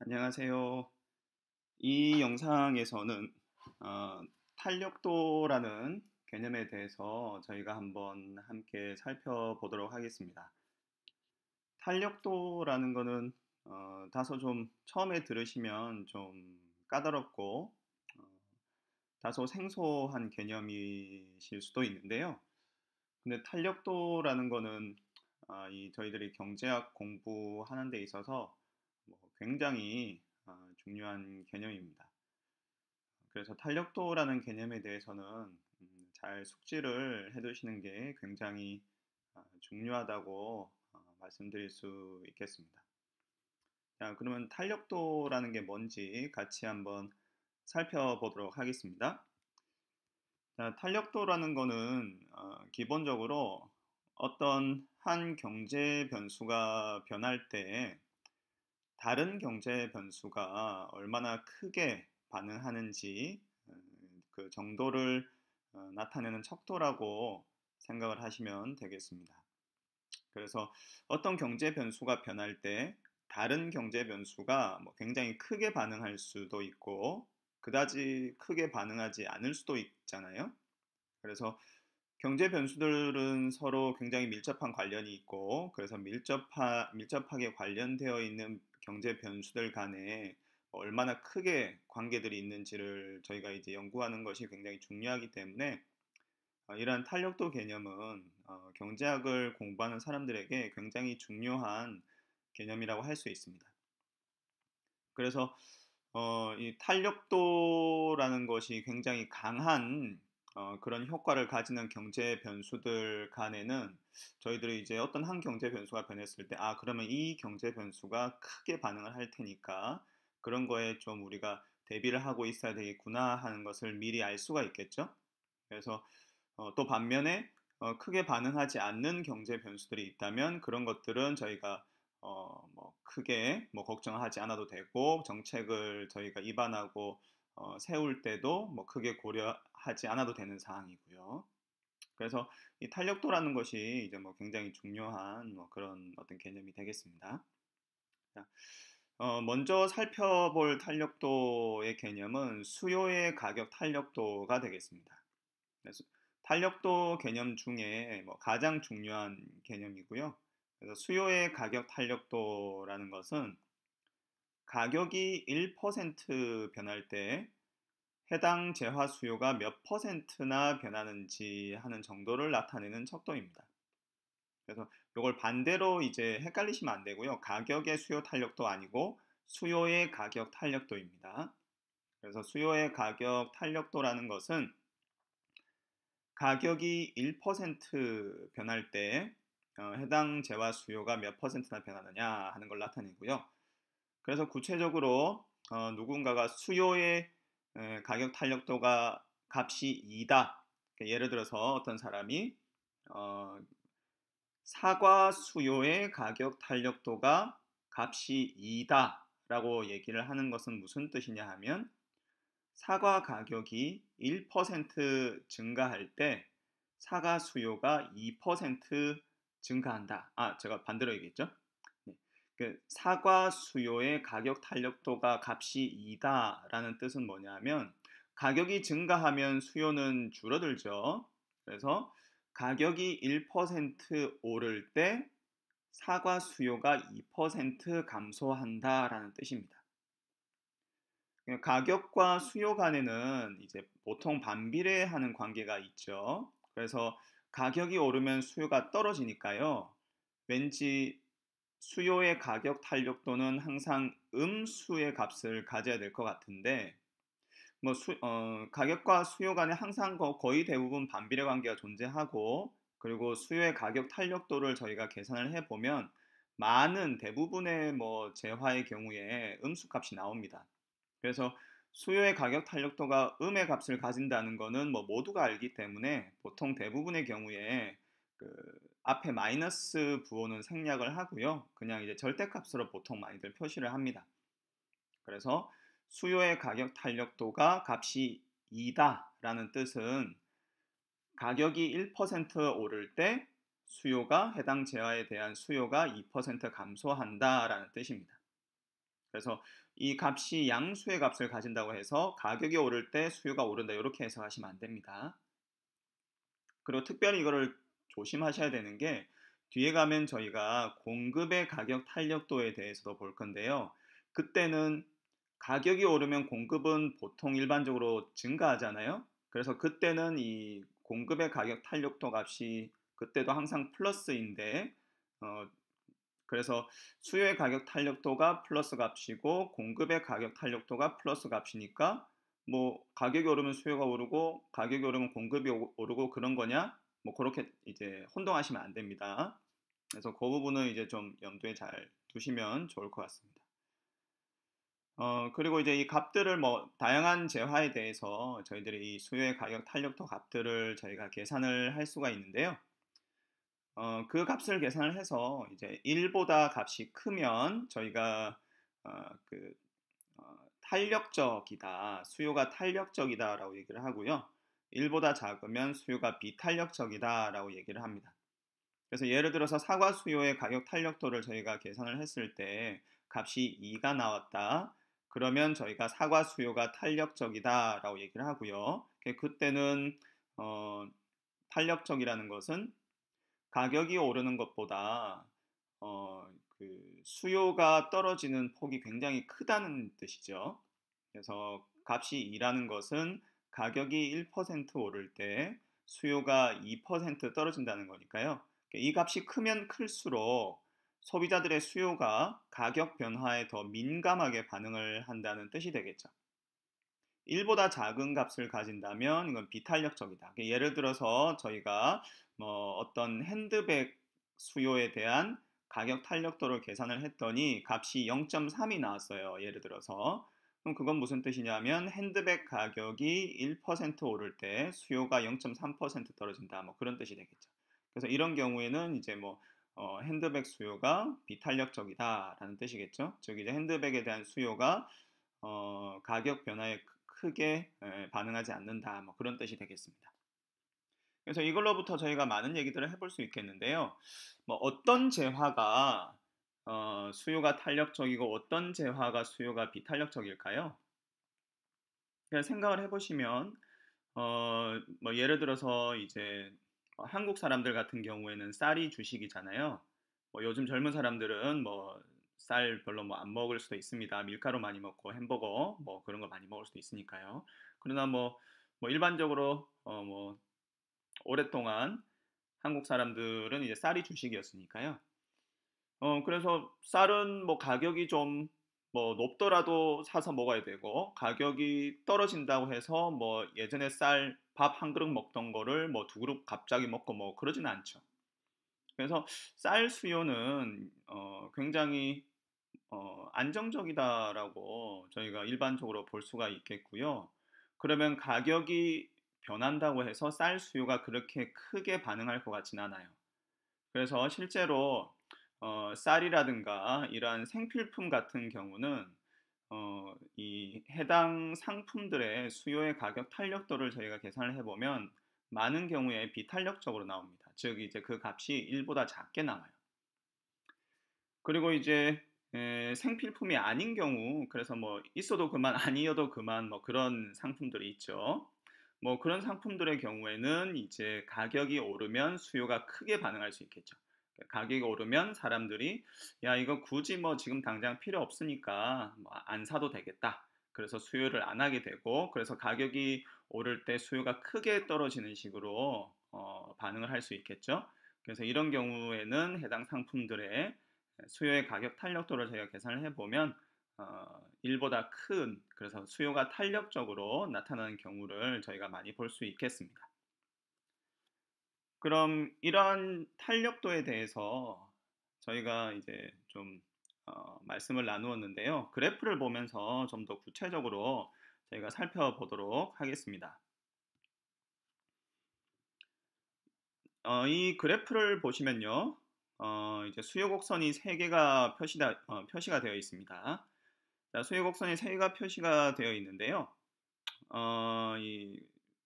안녕하세요. 이 영상에서는 어, 탄력도라는 개념에 대해서 저희가 한번 함께 살펴보도록 하겠습니다. 탄력도라는 것은 다소 좀 처음에 들으시면 좀 까다롭고 어, 다소 생소한 개념이실 수도 있는데요. 근데 탄력도라는 거는 이 저희들이 경제학 공부하는 데 있어서 뭐 굉장히 중요한 개념입니다. 그래서 탄력도라는 개념에 대해서는 잘 숙지를 해두시는 게 굉장히 중요하다고 말씀드릴 수 있겠습니다. 자, 그러면 탄력도라는 게 뭔지 같이 한번 살펴보도록 하겠습니다. 자, 탄력도라는 거는 기본적으로 어떤 한 경제 변수가 변할 때 다른 경제 변수가 얼마나 크게 반응하는지 그 정도를 나타내는 척도라고 생각을 하시면 되겠습니다. 그래서 어떤 경제 변수가 변할 때 다른 경제 변수가 뭐 굉장히 크게 반응할 수도 있고 그다지 크게 반응하지 않을 수도 있잖아요. 그래서 경제 변수들은 서로 굉장히 밀접한 관련이 있고 그래서 밀접하게 관련되어 있는 경제 변수들 간에 얼마나 크게 관계들이 있는지를 저희가 이제 연구하는 것이 굉장히 중요하기 때문에 이러한 탄력도 개념은 경제학을 공부하는 사람들에게 굉장히 중요한 개념이라고 할 수 있습니다. 그래서 이 탄력도라는 것이 굉장히 강한 그런 효과를 가지는 경제 변수들 간에는 저희들이 이제 어떤 한 경제 변수가 변했을 때, 그러면 이 경제 변수가 크게 반응을 할 테니까 그런 거에 좀 우리가 대비를 하고 있어야 되겠구나 하는 것을 미리 알 수가 있겠죠. 그래서 또 반면에 크게 반응하지 않는 경제 변수들이 있다면 그런 것들은 저희가 뭐 크게 뭐 걱정하지 않아도 되고 정책을 저희가 입안하고 세울 때도 뭐 크게 고려하지 않아도 되는 사항이고요. 그래서 이 탄력도라는 것이 이제 뭐 굉장히 중요한 뭐 그런 어떤 개념이 되겠습니다. 자, 먼저 살펴볼 탄력도의 개념은 수요의 가격 탄력도가 되겠습니다. 그래서 탄력도 개념 중에 뭐 가장 중요한 개념이고요. 그래서 수요의 가격 탄력도라는 것은 가격이 1% 변할 때 해당 재화 수요가 몇 퍼센트나 변하는지 하는 정도를 나타내는 척도입니다. 그래서 이걸 반대로 이제 헷갈리시면 안 되고요. 가격의 수요 탄력도 아니고 수요의 가격 탄력도입니다. 그래서 수요의 가격 탄력도라는 것은 가격이 1% 변할 때 해당 재화 수요가 몇 퍼센트나 변하느냐 하는 걸 나타내고요. 그래서 구체적으로 누군가가 수요의 가격 탄력도가 값이 2다. 예를 들어서 어떤 사람이 어, 사과 수요의 가격 탄력도가 값이 2다 라고 얘기를 하는 것은 무슨 뜻이냐 하면 사과 가격이 1% 증가할 때 사과 수요가 2% 증가한다. 제가 반대로 얘기했죠. 네. 그 사과 수요의 가격 탄력도가 값이 2다라는 뜻은 뭐냐면 가격이 증가하면 수요는 줄어들죠. 그래서 가격이 1% 오를 때 사과 수요가 2% 감소한다라는 뜻입니다. 가격과 수요 간에는 이제 보통 반비례하는 관계가 있죠. 그래서 가격이 오르면 수요가 떨어지니까요. 왠지 수요의 가격 탄력도는 항상 음수의 값을 가져야 될 것 같은데, 뭐 가격과 수요 간에 항상 거의 대부분 반비례 관계가 존재하고, 그리고 수요의 가격 탄력도를 저희가 계산을 해보면 많은 대부분의 뭐 재화의 경우에 음수 값이 나옵니다. 그래서 수요의 가격 탄력도가 음의 값을 가진다는 것은 뭐 모두가 알기 때문에 보통 대부분의 경우에 그 앞에 마이너스 부호는 생략을 하고요. 그냥 이제 절대값으로 보통 많이들 표시를 합니다. 그래서 수요의 가격 탄력도가 값이 2다라는 뜻은 가격이 1% 오를 때 수요가 해당 재화에 대한 수요가 2% 감소한다라는 뜻입니다. 그래서 이 값이 양수의 값을 가진다고 해서 가격이 오를 때 수요가 오른다 이렇게 해석하시면 안 됩니다. 그리고 특별히 이거를 조심하셔야 되는 게 뒤에 가면 저희가 공급의 가격 탄력도에 대해서도 볼 건데요. 그때는 가격이 오르면 공급은 보통 일반적으로 증가하잖아요. 그래서 그때는 이 공급의 가격 탄력도 값이 그때도 항상 플러스인데 어, 그래서 수요의 가격 탄력도가 플러스 값이고 공급의 가격 탄력도가 플러스 값이니까 뭐 가격이 오르면 수요가 오르고 가격이 오르면 공급이 오르고 그런 거냐? 뭐 그렇게 이제 혼동하시면 안 됩니다. 그래서 그 부분은 이제 좀 염두에 잘 두시면 좋을 것 같습니다. 그리고 이제 이 값들을 뭐 다양한 재화에 대해서 저희들이 이 수요의 가격 탄력도 값들을 저희가 계산을 할 수가 있는데요. 그 값을 계산을 해서 이제 1보다 값이 크면 저희가 어, 그 탄력적이다, 수요가 탄력적이다라고 얘기를 하고요. 1보다 작으면 수요가 비탄력적이다라고 얘기를 합니다. 그래서 예를 들어서 사과 수요의 가격 탄력도를 저희가 계산을 했을 때 값이 2가 나왔다. 그러면 저희가 사과 수요가 탄력적이다라고 얘기를 하고요. 그때는 어, 탄력적이라는 것은 가격이 오르는 것보다 수요가 떨어지는 폭이 굉장히 크다는 뜻이죠. 그래서 값이 2라는 것은 가격이 1% 오를 때 수요가 2% 떨어진다는 거니까요. 이 값이 크면 클수록 소비자들의 수요가 가격 변화에 더 민감하게 반응을 한다는 뜻이 되겠죠. 1보다 작은 값을 가진다면 이건 비탄력적이다. 예를 들어서 저희가 뭐 어떤 핸드백 수요에 대한 가격 탄력도를 계산을 했더니 값이 0.3이 나왔어요. 예를 들어서. 그럼 그건 무슨 뜻이냐면 핸드백 가격이 1% 오를 때 수요가 0.3% 떨어진다. 뭐 그런 뜻이 되겠죠. 그래서 이런 경우에는 이제 뭐 핸드백 수요가 비탄력적이다라는 뜻이겠죠. 즉 이제 핸드백에 대한 수요가 가격 변화에 크게 반응하지 않는다. 뭐 그런 뜻이 되겠습니다. 그래서 이걸로부터 저희가 많은 얘기들을 해볼 수 있겠는데요. 뭐 어떤 재화가 수요가 탄력적이고 어떤 재화가 수요가 비탄력적일까요? 그냥 생각을 해보시면 뭐 예를 들어서 이제 한국 사람들 같은 경우에는 쌀이 주식이잖아요. 뭐 요즘 젊은 사람들은 뭐 쌀 별로 뭐 안 먹을 수도 있습니다. 밀가루 많이 먹고 햄버거 뭐 그런 거 많이 먹을 수도 있으니까요. 그러나 뭐 일반적으로 뭐 오랫동안 한국 사람들은 이제 쌀이 주식이었으니까요. 그래서 쌀은 뭐 가격이 좀 뭐 높더라도 사서 먹어야 되고 가격이 떨어진다고 해서 뭐 예전에 쌀 밥 한 그릇 먹던 거를 뭐 두 그릇 갑자기 먹고 뭐 그러지는 않죠. 그래서 쌀 수요는 굉장히 안정적이다라고 저희가 일반적으로 볼 수가 있겠고요. 그러면 가격이 변한다고 해서 쌀 수요가 그렇게 크게 반응할 것 같지는 않아요. 그래서 실제로 쌀이라든가 이러한 생필품 같은 경우는 이 해당 상품들의 수요의 가격 탄력도를 저희가 계산을 해보면 많은 경우에 비탄력적으로 나옵니다. 즉 이제 그 값이 1보다 작게 나와요. 그리고 이제 생필품이 아닌 경우 그래서 뭐 있어도 그만 아니어도 그만 뭐 그런 상품들이 있죠. 뭐 그런 상품들의 경우에는 이제 가격이 오르면 수요가 크게 반응할 수 있겠죠. 가격이 오르면 사람들이 야 이거 굳이 뭐 지금 당장 필요 없으니까 뭐 안 사도 되겠다. 그래서 수요를 안 하게 되고 그래서 가격이 오를 때 수요가 크게 떨어지는 식으로 반응을 할 수 있겠죠. 그래서 이런 경우에는 해당 상품들의 수요의 가격 탄력도를 저희가 계산을 해보면 1보다 큰 그래서 수요가 탄력적으로 나타나는 경우를 저희가 많이 볼 수 있겠습니다. 그럼 이러한 탄력도에 대해서 저희가 이제 좀 말씀을 나누었는데요. 그래프를 보면서 좀 더 구체적으로 저희가 살펴보도록 하겠습니다. 이 그래프를 보시면요. 이제 수요 곡선이 3개가 표시가 되어 있습니다. 자, 수요 곡선이 3개가 표시가 되어 있는데요.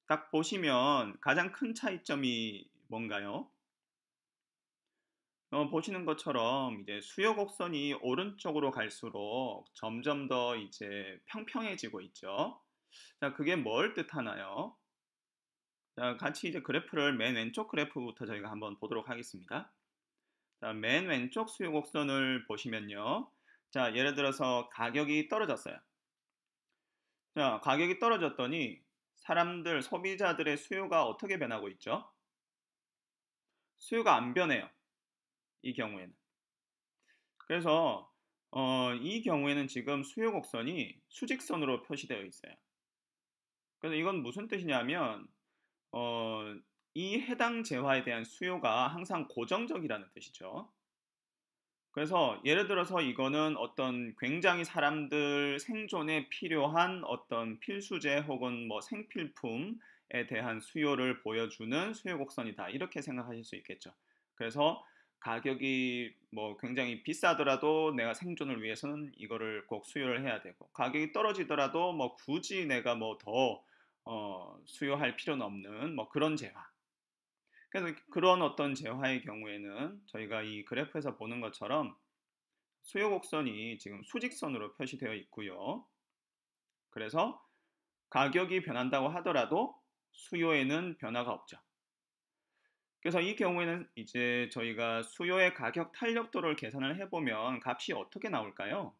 딱 보시면 가장 큰 차이점이 뭔가요? 보시는 것처럼 이제 수요 곡선이 오른쪽으로 갈수록 점점 더 이제 평평해지고 있죠. 자, 그게 뭘 뜻하나요? 자, 같이 이제 그래프를 맨 왼쪽 그래프부터 저희가 한번 보도록 하겠습니다. 자, 맨 왼쪽 수요 곡선을 보시면요. 자, 예를 들어서 가격이 떨어졌어요. 자, 가격이 떨어졌더니 사람들, 소비자들의 수요가 어떻게 변하고 있죠? 수요가 안 변해요. 이 경우에는. 그래서 이 경우에는 지금 수요 곡선이 수직선으로 표시되어 있어요. 그래서 이건 무슨 뜻이냐면 어, 이 해당 재화에 대한 수요가 항상 고정적이라는 뜻이죠. 그래서 예를 들어서 이거는 어떤 굉장히 사람들 생존에 필요한 어떤 필수재 혹은 뭐 생필품에 대한 수요를 보여주는 수요 곡선이다. 이렇게 생각하실 수 있겠죠. 그래서 가격이 뭐 굉장히 비싸더라도 내가 생존을 위해서는 이거를 꼭 수요를 해야 되고 가격이 떨어지더라도 뭐 굳이 내가 뭐 더 수요할 필요는 없는 뭐 그런 재화. 그래서 그런 어떤 재화의 경우에는 저희가 이 그래프에서 보는 것처럼 수요 곡선이 지금 수직선으로 표시되어 있고요. 그래서 가격이 변한다고 하더라도 수요에는 변화가 없죠. 그래서 이 경우에는 이제 저희가 수요의 가격 탄력도를 계산을 해보면 값이 어떻게 나올까요?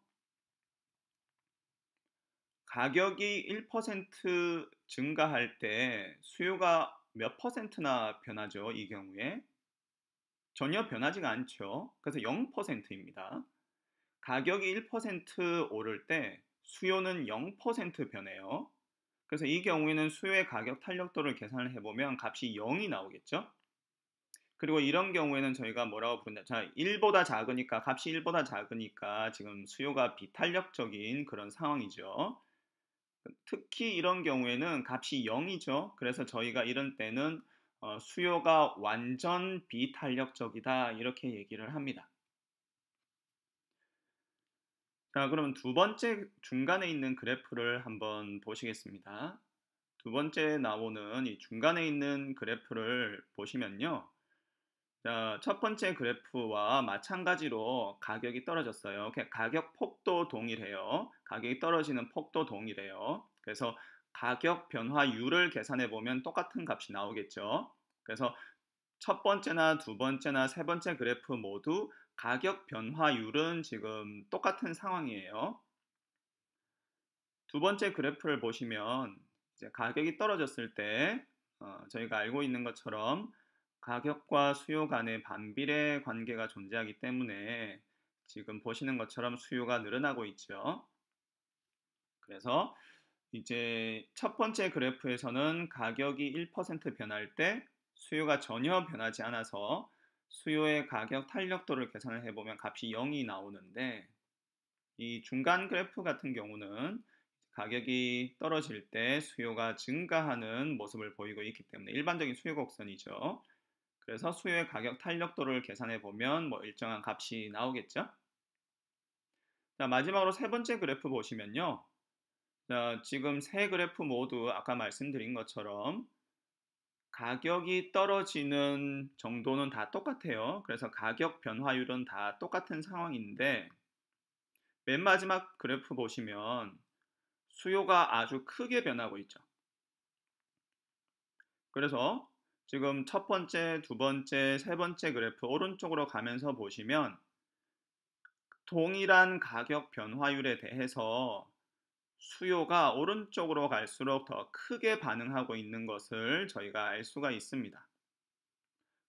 가격이 1% 증가할 때 수요가 몇 퍼센트나 변하죠, 이 경우에? 전혀 변하지가 않죠. 그래서 0%입니다. 가격이 1% 오를 때 수요는 0% 변해요. 그래서 이 경우에는 수요의 가격 탄력도를 계산을 해보면 값이 0이 나오겠죠. 그리고 이런 경우에는 저희가 뭐라고 부른다. 자, 1보다 작으니까 값이 1보다 작으니까 지금 수요가 비탄력적인 그런 상황이죠. 특히 이런 경우에는 값이 0이죠. 그래서 저희가 이런 때는 수요가 완전 비탄력적이다 이렇게 얘기를 합니다. 자, 그러면 두 번째 중간에 있는 그래프를 한번 보시겠습니다. 두 번째 나오는 이 중간에 있는 그래프를 보시면요. 자, 첫 번째 그래프와 마찬가지로 가격이 떨어졌어요. 가격 폭도 동일해요. 가격이 떨어지는 폭도 동일해요. 그래서 가격 변화율을 계산해 보면 똑같은 값이 나오겠죠. 그래서 첫 번째나 두 번째나 세 번째 그래프 모두 가격 변화율은 지금 똑같은 상황이에요. 두 번째 그래프를 보시면 이제 가격이 떨어졌을 때 저희가 알고 있는 것처럼 가격과 수요 간의 반비례 관계가 존재하기 때문에 지금 보시는 것처럼 수요가 늘어나고 있죠. 그래서 이제 첫 번째 그래프에서는 가격이 1% 변할 때 수요가 전혀 변하지 않아서 수요의 가격 탄력도를 계산을 해보면 값이 0이 나오는데 이 중간 그래프 같은 경우는 가격이 떨어질 때 수요가 증가하는 모습을 보이고 있기 때문에 일반적인 수요 곡선이죠. 그래서 수요의 가격 탄력도를 계산해 보면 뭐 일정한 값이 나오겠죠. 자, 마지막으로 세 번째 그래프 보시면요. 자, 지금 세 그래프 모두 아까 말씀드린 것처럼 가격이 떨어지는 정도는 다 똑같아요. 그래서 가격 변화율은 다 똑같은 상황인데 맨 마지막 그래프 보시면 수요가 아주 크게 변하고 있죠. 그래서 지금 첫 번째, 두 번째, 세 번째 그래프 오른쪽으로 가면서 보시면 동일한 가격 변화율에 대해서 수요가 오른쪽으로 갈수록 더 크게 반응하고 있는 것을 저희가 알 수가 있습니다.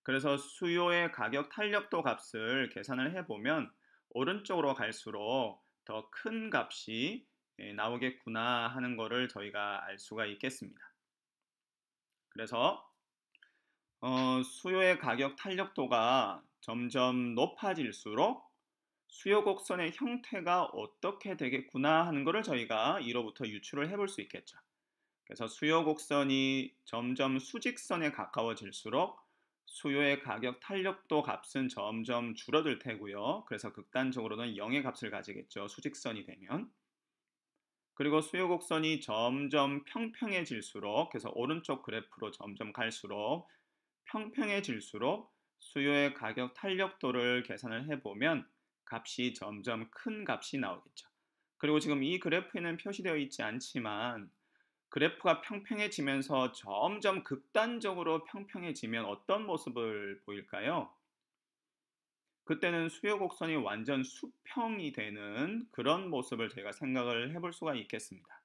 그래서 수요의 가격 탄력도 값을 계산을 해보면 오른쪽으로 갈수록 더 큰 값이 나오겠구나 하는 것을 저희가 알 수가 있겠습니다. 그래서 수요의 가격 탄력도가 점점 높아질수록 수요 곡선의 형태가 어떻게 되겠구나 하는 것을 저희가 이로부터 유추를 해볼 수 있겠죠. 그래서 수요 곡선이 점점 수직선에 가까워질수록 수요의 가격 탄력도 값은 점점 줄어들 테고요. 그래서 극단적으로는 0의 값을 가지겠죠. 수직선이 되면. 그리고 수요 곡선이 점점 평평해질수록 그래서 오른쪽 그래프로 점점 갈수록 평평해질수록 수요의 가격 탄력도를 계산을 해보면 값이 점점 큰 값이 나오겠죠. 그리고 지금 이 그래프에는 표시되어 있지 않지만 그래프가 평평해지면서 점점 극단적으로 평평해지면 어떤 모습을 보일까요? 그때는 수요 곡선이 완전 수평이 되는 그런 모습을 저희가 생각을 해볼 수가 있겠습니다.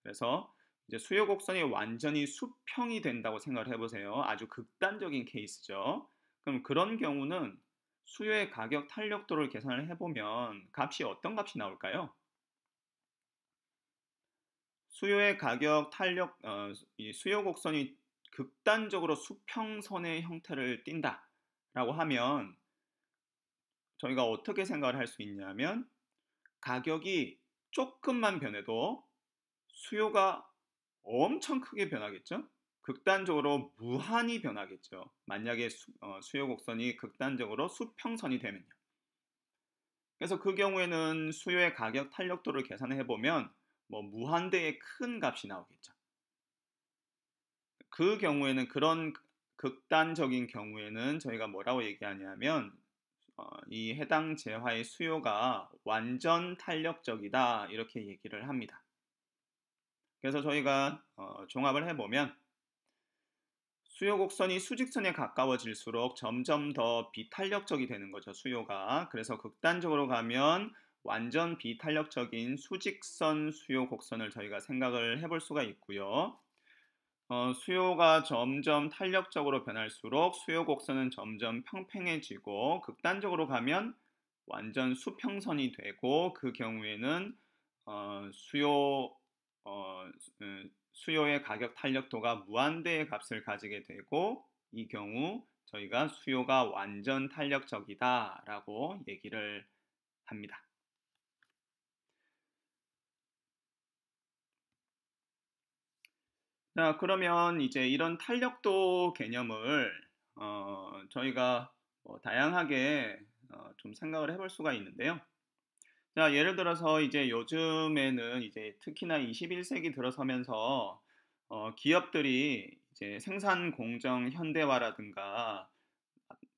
그래서 이제 수요 곡선이 완전히 수평이 된다고 생각을 해보세요. 아주 극단적인 케이스죠. 그럼 그런 경우는 수요의 가격 탄력도를 계산을 해보면 값이 어떤 값이 나올까요? 수요의 가격 탄력, 이 수요 곡선이 극단적으로 수평선의 형태를 띈다라고 하면 저희가 어떻게 생각을 할 수 있냐면 가격이 조금만 변해도 수요가 엄청 크게 변하겠죠? 극단적으로 무한히 변하겠죠. 만약에 수요 곡선이 극단적으로 수평선이 되면요. 그래서 그 경우에는 수요의 가격 탄력도를 계산해 보면 뭐 무한대의 큰 값이 나오겠죠. 그 경우에는 그런 극단적인 경우에는 저희가 뭐라고 얘기하냐면 이 해당 재화의 수요가 완전 탄력적이다 이렇게 얘기를 합니다. 그래서 저희가 종합을 해보면 수요 곡선이 수직선에 가까워질수록 점점 더 비탄력적이 되는 거죠, 수요가. 그래서 극단적으로 가면 완전 비탄력적인 수직선 수요 곡선을 저희가 생각을 해볼 수가 있고요. 수요가 점점 탄력적으로 변할수록 수요 곡선은 점점 평평해지고 극단적으로 가면 완전 수평선이 되고 그 경우에는 수요의 가격 탄력도가 무한대의 값을 가지게 되고 이 경우 저희가 수요가 완전 탄력적이다라고 얘기를 합니다. 자, 그러면 이제 이런 탄력도 개념을 저희가 다양하게 좀 생각을 해볼 수가 있는데요. 자, 예를 들어서 이제 요즘에는 이제 특히나 21세기 들어서면서 기업들이 이제 생산 공정 현대화라든가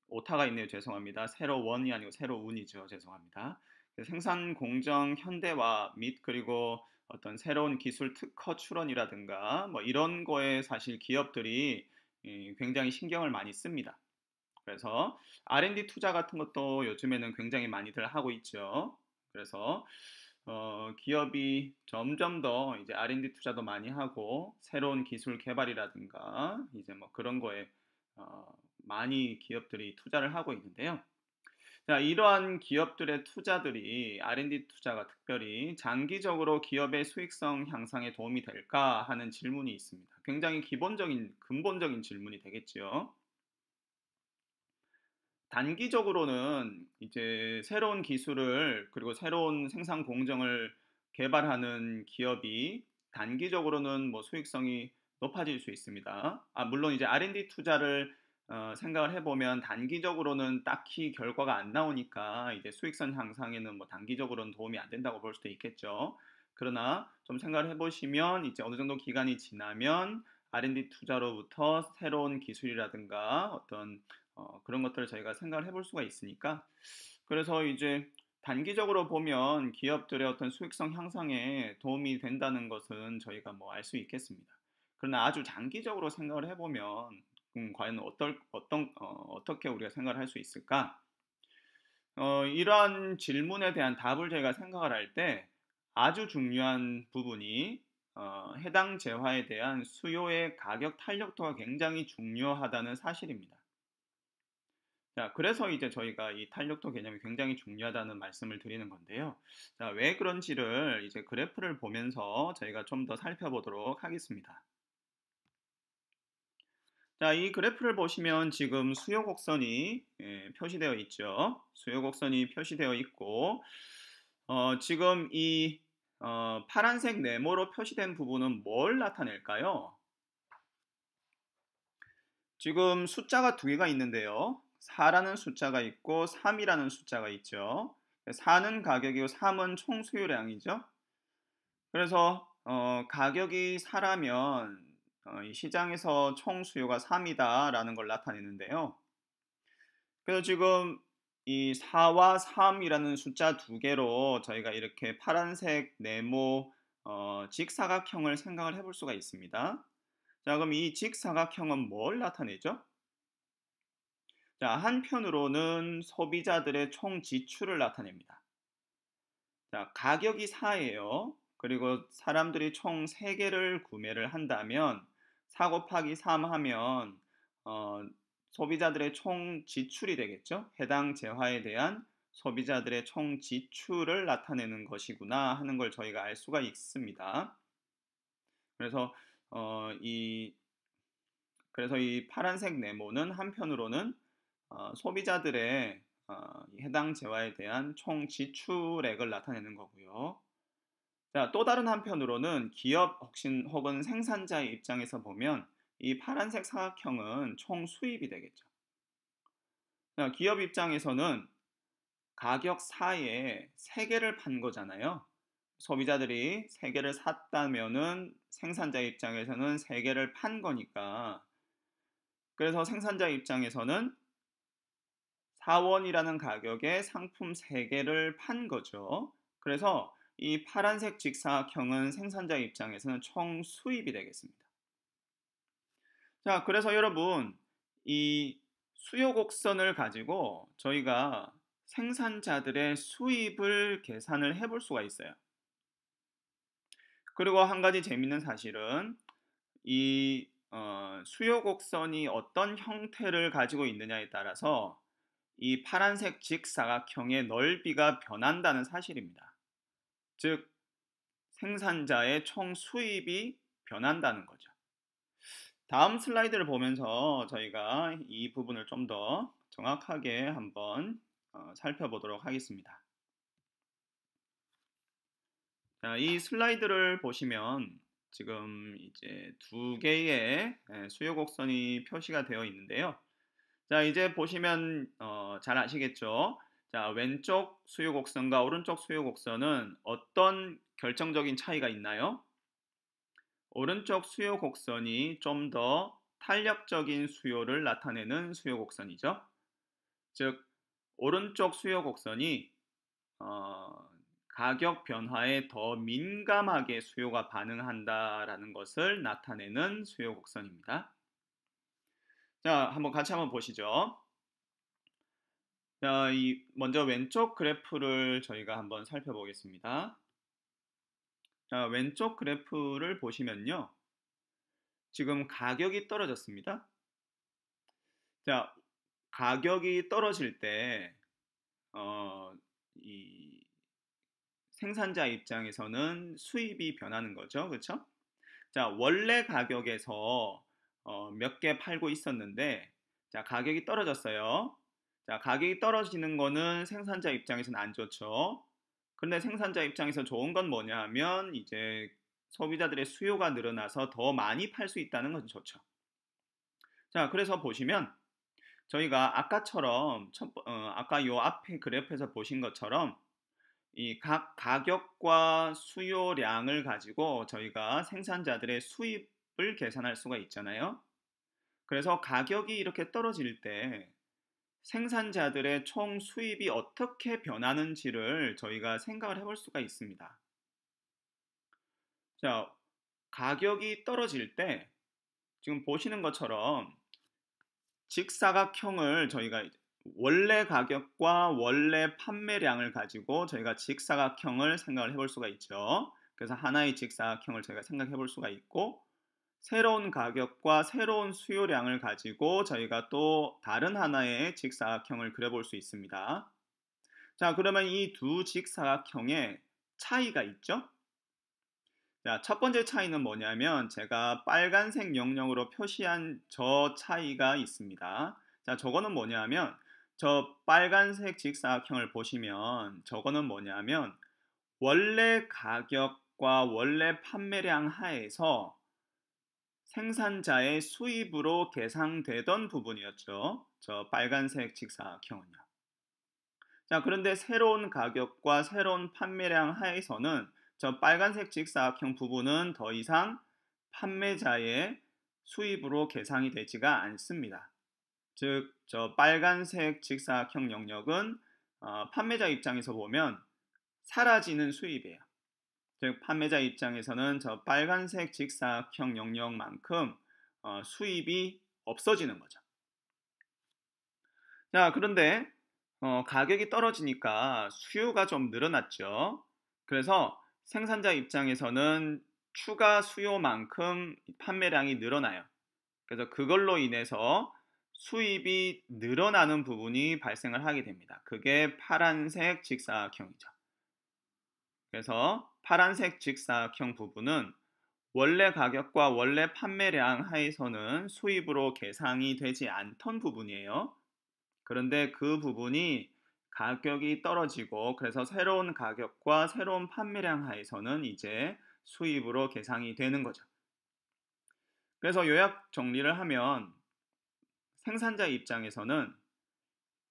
오타가 있네요. 죄송합니다. 새로 원이 아니고 새로 운이죠. 죄송합니다. 생산 공정 현대화 및 그리고 어떤 새로운 기술 특허 출원이라든가 뭐 이런 거에 사실 기업들이 굉장히 신경을 많이 씁니다. 그래서 R&D 투자 같은 것도 요즘에는 굉장히 많이들 하고 있죠. 그래서 기업이 점점 더 이제 R&D 투자도 많이 하고 새로운 기술 개발이라든가 이제 뭐 그런 거에 어, 많이 기업들이 투자를 하고 있는데요. 자, 이러한 기업들의 투자들이 R&D 투자가 특별히 장기적으로 기업의 수익성 향상에 도움이 될까 하는 질문이 있습니다. 굉장히 기본적인 근본적인 질문이 되겠죠. 단기적으로는 이제 새로운 기술을 그리고 새로운 생산 공정을 개발하는 기업이 단기적으로는 뭐 수익성이 높아질 수 있습니다. 물론 이제 R&D 투자를 생각을 해보면 단기적으로는 딱히 결과가 안 나오니까 이제 수익성 향상에는 뭐 단기적으로는 도움이 안 된다고 볼 수도 있겠죠. 그러나 좀 생각을 해보시면 이제 어느 정도 기간이 지나면 R&D 투자로부터 새로운 기술이라든가 어떤 그런 것들을 저희가 생각을 해볼 수가 있으니까 그래서 이제 단기적으로 보면 기업들의 어떤 수익성 향상에 도움이 된다는 것은 저희가 뭐 알 수 있겠습니다. 그러나 아주 장기적으로 생각을 해보면 과연 어떻게 우리가 생각을 할 수 있을까? 이러한 질문에 대한 답을 저희가 생각을 할 때 아주 중요한 부분이 해당 재화에 대한 수요의 가격 탄력도가 굉장히 중요하다는 사실입니다. 자, 그래서 이제 저희가 이 탄력도 개념이 굉장히 중요하다는 말씀을 드리는 건데요. 자, 왜 그런지를 이제 그래프를 보면서 저희가 좀 더 살펴보도록 하겠습니다. 자, 이 그래프를 보시면 지금 수요 곡선이 표시되어 있죠. 수요 곡선이 표시되어 있고, 지금 이 파란색 네모로 표시된 부분은 뭘 나타낼까요? 지금 숫자가 두 개가 있는데요. 4라는 숫자가 있고 3이라는 숫자가 있죠. 4는 가격이고 3은 총 수요량이죠. 그래서 가격이 4라면 이 시장에서 총 수요가 3이다라는 걸 나타내는데요. 그래서 지금 이 4와 3이라는 숫자 두 개로 저희가 이렇게 파란색 네모 직사각형을 생각을 해볼 수가 있습니다. 자, 그럼 이 직사각형은 뭘 나타내죠? 자, 한편으로는 소비자들의 총 지출을 나타냅니다. 자, 가격이 4예요. 그리고 사람들이 총 3개를 구매를 한다면 4 곱하기 3 하면 어, 소비자들의 총 지출이 되겠죠. 해당 재화에 대한 소비자들의 총 지출을 나타내는 것이구나 하는 걸 저희가 알 수가 있습니다. 그래서 어, 이 그래서 이 파란색 네모는 한편으로는 소비자들의 이 해당 재화에 대한 총 지출액을 나타내는 거고요. 자, 또 다른 한편으로는 기업 혹은 생산자의 입장에서 보면 이 파란색 사각형은 총 수입이 되겠죠. 자, 기업 입장에서는 가격 4에 3개를 판 거잖아요. 소비자들이 3개를 샀다면은 생산자 입장에서는 3개를 판 거니까, 그래서 생산자 입장에서는 4원이라는 가격에 상품 3개를 판 거죠. 그래서 이 파란색 직사각형은 생산자 입장에서는 총 수입이 되겠습니다. 자, 그래서 여러분, 이 수요 곡선을 가지고 저희가 생산자들의 수입을 계산을 해볼 수가 있어요. 그리고 한 가지 재밌는 사실은 이 수요 곡선이 어떤 형태를 가지고 있느냐에 따라서 이 파란색 직사각형의 넓이가 변한다는 사실입니다. 즉, 생산자의 총 수입이 변한다는 거죠. 다음 슬라이드를 보면서 저희가 이 부분을 좀 더 정확하게 한번 살펴보도록 하겠습니다. 자, 이 슬라이드를 보시면 지금 이제 두 개의 수요 곡선이 표시가 되어 있는데요. 자, 이제 보시면 잘 아시겠죠? 자, 왼쪽 수요 곡선과 오른쪽 수요 곡선은 어떤 결정적인 차이가 있나요? 오른쪽 수요 곡선이 좀 더 탄력적인 수요를 나타내는 수요 곡선이죠. 즉, 오른쪽 수요 곡선이 가격 변화에 더 민감하게 수요가 반응한다라는 것을 나타내는 수요 곡선입니다. 자, 같이 한번 보시죠. 자, 먼저 왼쪽 그래프를 저희가 한번 살펴보겠습니다. 자, 왼쪽 그래프를 보시면요. 지금 가격이 떨어졌습니다. 자, 가격이 떨어질 때, 이 생산자 입장에서는 수입이 변하는 거죠. 그렇죠? 자, 원래 가격에서 몇 개 팔고 있었는데, 자, 가격이 떨어졌어요. 자, 가격이 떨어지는 거는 생산자 입장에서는 안 좋죠. 그런데 생산자 입장에서 좋은 건 뭐냐 하면 이제 소비자들의 수요가 늘어나서 더 많이 팔 수 있다는 건 좋죠. 자, 그래서 보시면 저희가 아까처럼 아까 요 앞에 그래프에서 보신 것처럼 이 각 가격과 수요량을 가지고 저희가 생산자들의 수입을 계산할 수가 있잖아요. 그래서 가격이 이렇게 떨어질 때 생산자들의 총 수입이 어떻게 변하는지를 저희가 생각을 해볼 수가 있습니다. 자, 가격이 떨어질 때 지금 보시는 것처럼 직사각형을 저희가 원래 가격과 원래 판매량을 가지고 저희가 직사각형을 생각을 해볼 수가 있죠. 그래서 하나의 직사각형을 저희가 생각해 볼 수가 있고, 새로운 가격과 새로운 수요량을 가지고 저희가 또 다른 하나의 직사각형을 그려볼 수 있습니다. 자, 그러면 이 두 직사각형에 차이가 있죠? 자, 첫 번째 차이는 뭐냐면 제가 빨간색 영역으로 표시한 저 차이가 있습니다. 자, 저거는 뭐냐면 저 빨간색 직사각형을 보시면 저거는 뭐냐면 원래 가격과 원래 판매량 하에서 생산자의 수입으로 계상되던 부분이었죠. 저 빨간색 직사각형은요. 자, 그런데 새로운 가격과 새로운 판매량 하에서는 저 빨간색 직사각형 부분은 더 이상 판매자의 수입으로 계상이 되지가 않습니다. 즉, 저 빨간색 직사각형 영역은 판매자 입장에서 보면 사라지는 수입이에요. 즉 판매자 입장에서는 저 빨간색 직사각형 영역만큼 수입이 없어지는 거죠. 자, 그런데 가격이 떨어지니까 수요가 좀 늘어났죠. 그래서 생산자 입장에서는 추가 수요만큼 판매량이 늘어나요. 그래서 그걸로 인해서 수입이 늘어나는 부분이 발생을 하게 됩니다. 그게 파란색 직사각형이죠. 그래서 파란색 직사각형 부분은 원래 가격과 원래 판매량 하에서는 수입으로 계상이 되지 않던 부분이에요. 그런데 그 부분이 가격이 떨어지고 그래서 새로운 가격과 새로운 판매량 하에서는 이제 수입으로 계상이 되는 거죠. 그래서 요약 정리를 하면 생산자 입장에서는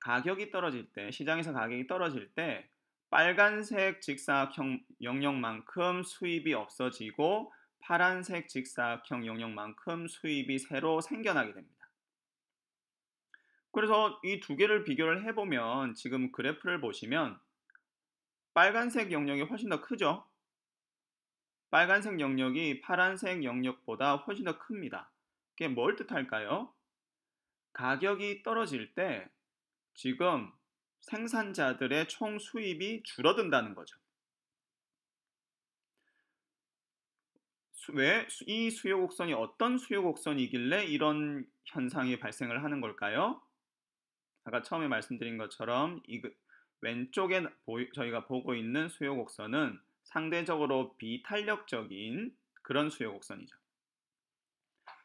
가격이 떨어질 때, 시장에서 가격이 떨어질 때 빨간색 직사각형 영역만큼 수입이 없어지고 파란색 직사각형 영역만큼 수입이 새로 생겨나게 됩니다. 그래서 이 두 개를 비교를 해보면 지금 그래프를 보시면 빨간색 영역이 훨씬 더 크죠? 빨간색 영역이 파란색 영역보다 훨씬 더 큽니다. 그게 뭘 뜻할까요? 가격이 떨어질 때 지금 생산자들의 총 수입이 줄어든다는 거죠. 왜? 이 수요 곡선이 어떤 수요 곡선이길래 이런 현상이 발생을 하는 걸까요? 아까 처음에 말씀드린 것처럼 왼쪽에 저희가 보고 있는 수요 곡선은 상대적으로 비탄력적인 그런 수요 곡선이죠.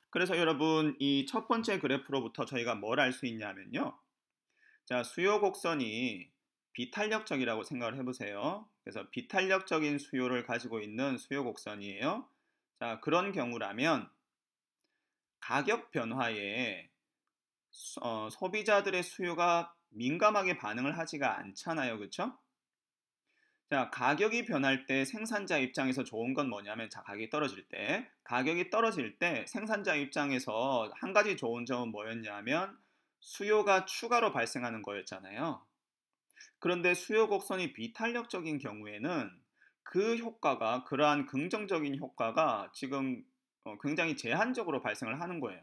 그래서 여러분 이 첫 번째 그래프로부터 저희가 뭘 알 수 있냐면요. 자, 수요 곡선이 비탄력적이라고 생각을 해보세요. 그래서 비탄력적인 수요를 가지고 있는 수요 곡선이에요. 자, 그런 경우라면 가격 변화에 소비자들의 수요가 민감하게 반응을 하지가 않잖아요. 그렇죠? 자, 가격이 변할 때 생산자 입장에서 좋은 건 뭐냐면 자, 가격이 떨어질 때 생산자 입장에서 한 가지 좋은 점은 뭐였냐면 수요가 추가로 발생하는 거였잖아요. 그런데 수요 곡선이 비탄력적인 경우에는 그 효과가 그러한 긍정적인 효과가 지금 굉장히 제한적으로 발생을 하는 거예요.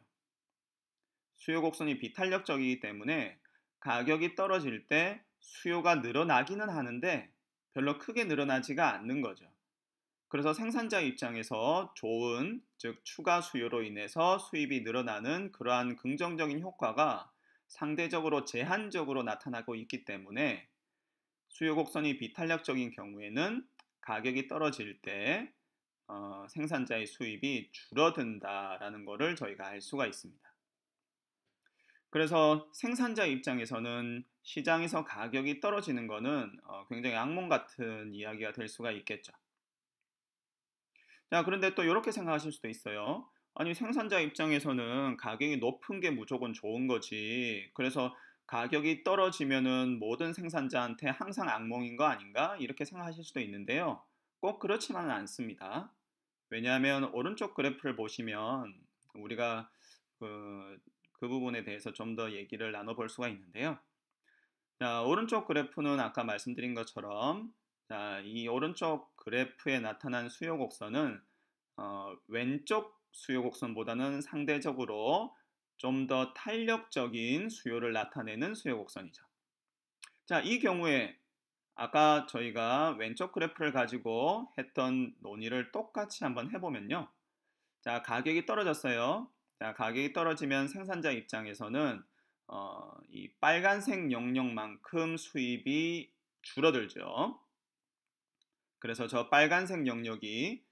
수요 곡선이 비탄력적이기 때문에 가격이 떨어질 때 수요가 늘어나기는 하는데 별로 크게 늘어나지가 않는 거죠. 그래서 생산자 입장에서 좋은, 즉 추가 수요로 인해서 수입이 늘어나는 그러한 긍정적인 효과가 상대적으로 제한적으로 나타나고 있기 때문에 수요 곡선이 비탄력적인 경우에는 가격이 떨어질 때 생산자의 수입이 줄어든다라는 것을 저희가 알 수가 있습니다. 그래서 생산자 입장에서는 시장에서 가격이 떨어지는 것은 굉장히 악몽 같은 이야기가 될 수가 있겠죠. 자, 그런데 또 이렇게 생각하실 수도 있어요. 아니, 생산자 입장에서는 가격이 높은 게 무조건 좋은 거지. 그래서 가격이 떨어지면은 모든 생산자한테 항상 악몽인 거 아닌가? 이렇게 생각하실 수도 있는데요. 꼭 그렇지만은 않습니다. 왜냐하면 오른쪽 그래프를 보시면 우리가 그, 그 부분에 대해서 좀 더 얘기를 나눠볼 수가 있는데요. 자, 오른쪽 그래프는 아까 말씀드린 것처럼 자, 이 오른쪽 그래프에 나타난 수요 곡선은 왼쪽 수요 곡선보다는 상대적으로 좀 더 탄력적인 수요를 나타내는 수요 곡선이죠. 자, 이 경우에 아까 저희가 왼쪽 그래프를 가지고 했던 논의를 똑같이 한번 해보면요. 자, 가격이 떨어졌어요. 자, 가격이 떨어지면 생산자 입장에서는 이 빨간색 영역만큼 수입이 줄어들죠. 그래서 저 빨간색 영역이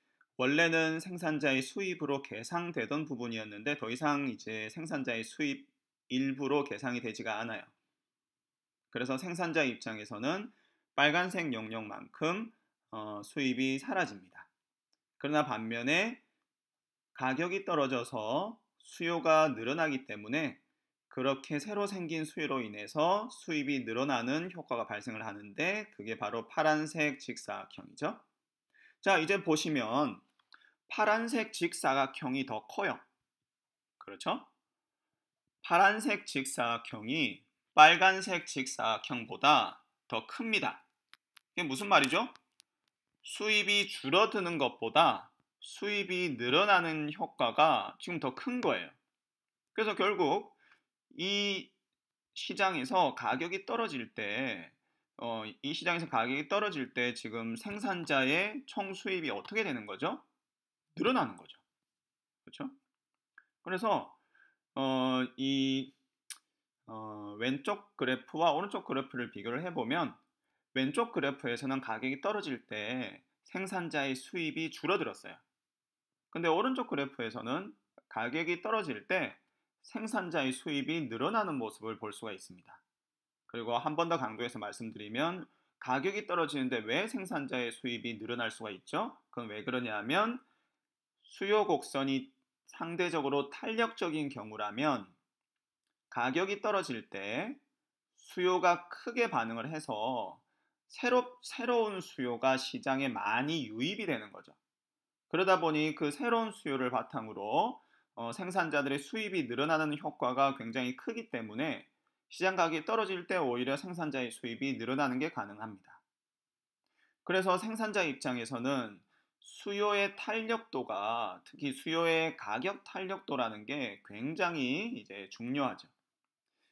원래는 생산자의 수입으로 계상되던 부분이었는데 더 이상 이제 생산자의 수입 일부로 계상이 되지가 않아요. 그래서 생산자 입장에서는 빨간색 영역만큼 수입이 사라집니다. 그러나 반면에 가격이 떨어져서 수요가 늘어나기 때문에 그렇게 새로 생긴 수요로 인해서 수입이 늘어나는 효과가 발생을 하는데 그게 바로 파란색 직사각형이죠. 자, 이제 보시면 파란색 직사각형이 더 커요. 그렇죠? 파란색 직사각형이 빨간색 직사각형보다 더 큽니다. 이게 무슨 말이죠? 수입이 줄어드는 것보다 수입이 늘어나는 효과가 지금 더 큰 거예요. 그래서 결국 이 시장에서 가격이 떨어질 때, 이 시장에서 가격이 떨어질 때 지금 생산자의 총 수입이 어떻게 되는 거죠? 늘어나는 거죠. 그렇죠? 그래서 이 왼쪽 그래프와 오른쪽 그래프를 비교를 해보면 왼쪽 그래프에서는 가격이 떨어질 때 생산자의 수입이 줄어들었어요. 근데 오른쪽 그래프에서는 가격이 떨어질 때 생산자의 수입이 늘어나는 모습을 볼 수가 있습니다. 그리고 한 번 더 강조해서 말씀드리면 가격이 떨어지는데 왜 생산자의 수입이 늘어날 수가 있죠? 그건 왜 그러냐면 수요 곡선이 상대적으로 탄력적인 경우라면 가격이 떨어질 때 수요가 크게 반응을 해서 새로운 수요가 시장에 많이 유입이 되는 거죠. 그러다 보니 그 새로운 수요를 바탕으로 생산자들의 수입이 늘어나는 효과가 굉장히 크기 때문에 시장 가격이 떨어질 때 오히려 생산자의 수입이 늘어나는 게 가능합니다. 그래서 생산자 입장에서는 수요의 탄력도가, 특히 수요의 가격 탄력도라는 게 굉장히 이제 중요하죠.